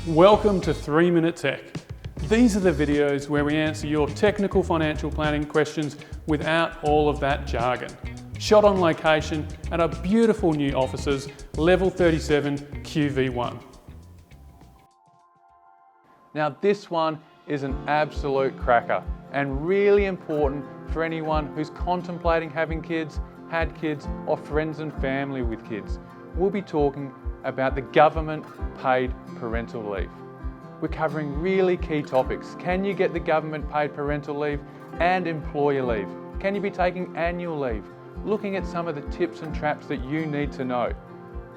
Welcome to 3 Minute Tech. These are the videos where we answer your technical financial planning questions without all of that jargon. Shot on location at our beautiful new offices, Level 37 QV1. Now this one is an absolute cracker and really important for anyone who's contemplating having kids, had kids, or friends and family with kids. We'll be talking about the government paid parental leave. We're covering really key topics. Can you get the government paid parental leave and employer leave? Can you be taking annual leave? Looking at some of the tips and traps that you need to know.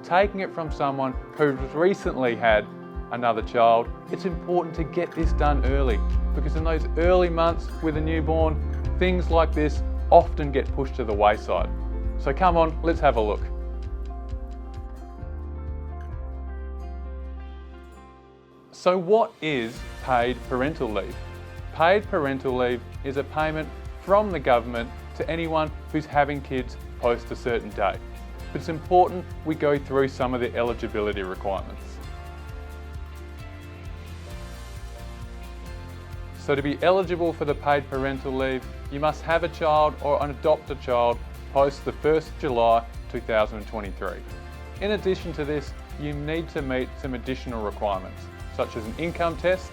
Taking it from someone who's recently had another child, it's important to get this done early, because in those early months with a newborn, things like this often get pushed to the wayside. So come on, let's have a look. So what is paid parental leave? Paid parental leave is a payment from the government to anyone who's having kids post a certain date. But it's important we go through some of the eligibility requirements. So to be eligible for the paid parental leave, you must have a child or adopt a child post the 1st of July 2023. In addition to this, you need to meet some additional requirements, such as an income test,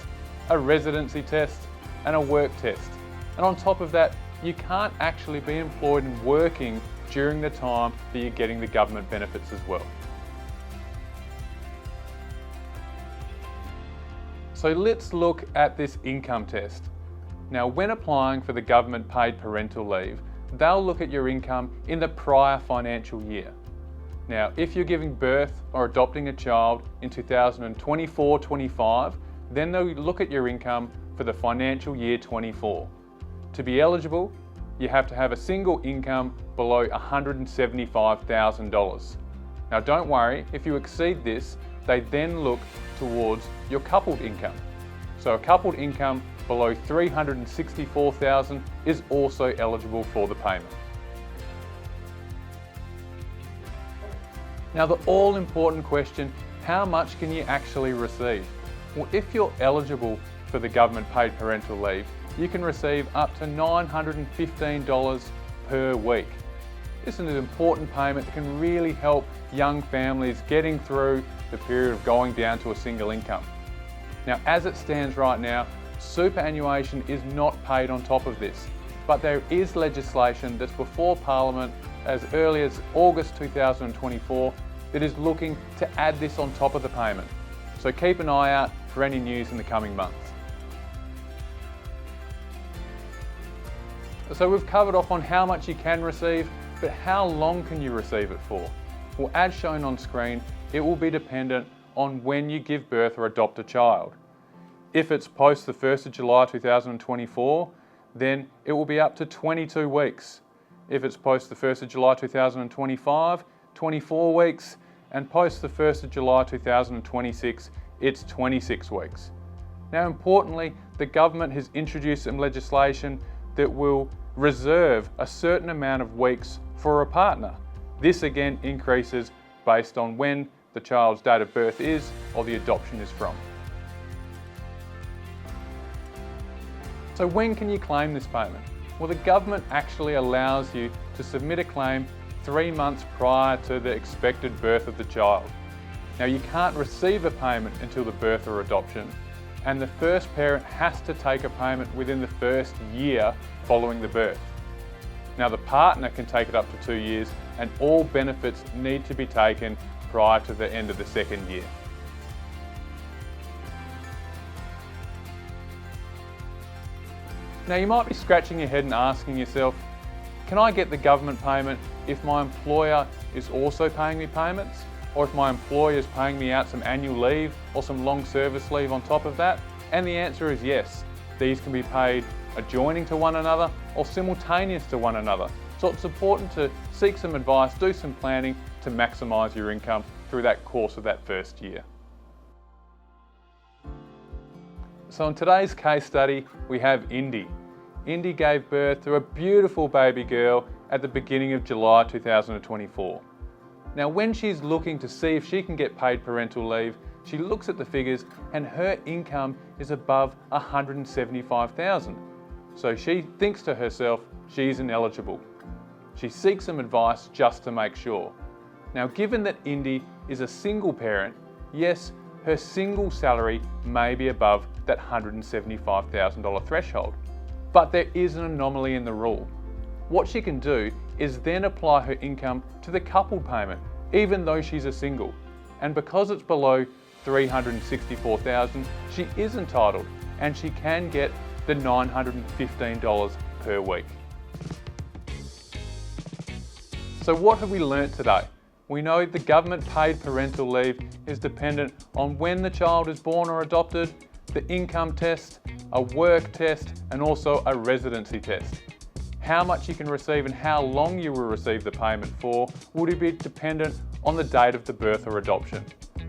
a residency test, and a work test. And on top of that, you can't actually be employed and working during the time that you're getting the government benefits as well. So let's look at this income test. Now, when applying for the government paid parental leave, they'll look at your income in the prior financial year. Now, if you're giving birth or adopting a child in 2024-25, then they'll look at your income for the financial year 24. To be eligible, you have to have a single income below $175,000. Now don't worry, if you exceed this, they then look towards your coupled income. So a coupled income below $364,000 is also eligible for the payment. Now the all-important question, how much can you actually receive? Well, if you're eligible for the government paid parental leave, you can receive up to $915 per week. This is an important payment that can really help young families getting through the period of going down to a single income. Now, as it stands right now, superannuation is not paid on top of this, but there is legislation that's before Parliament as early as August 2024 that is looking to add this on top of the payment. So keep an eye out for any news in the coming months. So we've covered off on how much you can receive, but how long can you receive it for? Well, as shown on screen, it will be dependent on when you give birth or adopt a child. If it's post the 1st of July 2024, then it will be up to 22 weeks. If it's post the 1st of July 2025, 24 weeks, and post the 1st of July 2026, it's 26 weeks. Now importantly, the government has introduced some legislation that will reserve a certain amount of weeks for a partner. This again increases based on when the child's date of birth is or the adoption is from. So when can you claim this payment? Well, the government actually allows you to submit a claim 3 months prior to the expected birth of the child. Now you can't receive a payment until the birth or adoption, and the first parent has to take a payment within the first year following the birth. Now the partner can take it up to 2 years, and all benefits need to be taken prior to the end of the second year. Now you might be scratching your head and asking yourself, can I get the government payment if my employer is also paying me payments? Or if my employer is paying me out some annual leave or some long service leave on top of that? And the answer is yes. These can be paid adjoining to one another or simultaneous to one another. So it's important to seek some advice, do some planning to maximise your income through that course of that first year. So in today's case study, we have Indy. Indy gave birth to a beautiful baby girl at the beginning of July 2024. Now when she's looking to see if she can get paid parental leave, She looks at the figures and her income is above $175,000. So she thinks to herself, she's ineligible. She seeks some advice just to make sure. Now, given that Indy is a single parent, yes, her single salary may be above that $175,000 threshold, but there is an anomaly in the rule. What she can do is then apply her income to the coupled payment, even though she's a single. And because it's below $364,000, she is entitled and she can get the $915 per week. So what have we learnt today? We know the government paid parental leave is dependent on when the child is born or adopted, the income test, a work test, and also a residency test. How much you can receive and how long you will receive the payment for would be dependent on the date of the birth or adoption.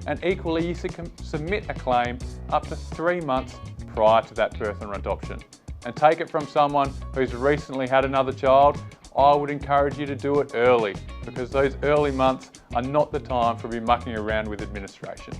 And equally, you can submit a claim up to 3 months prior to that birth or adoption. And take it from someone who's recently had another child, I would encourage you to do it early, because those early months are not the time for be mucking around with administration.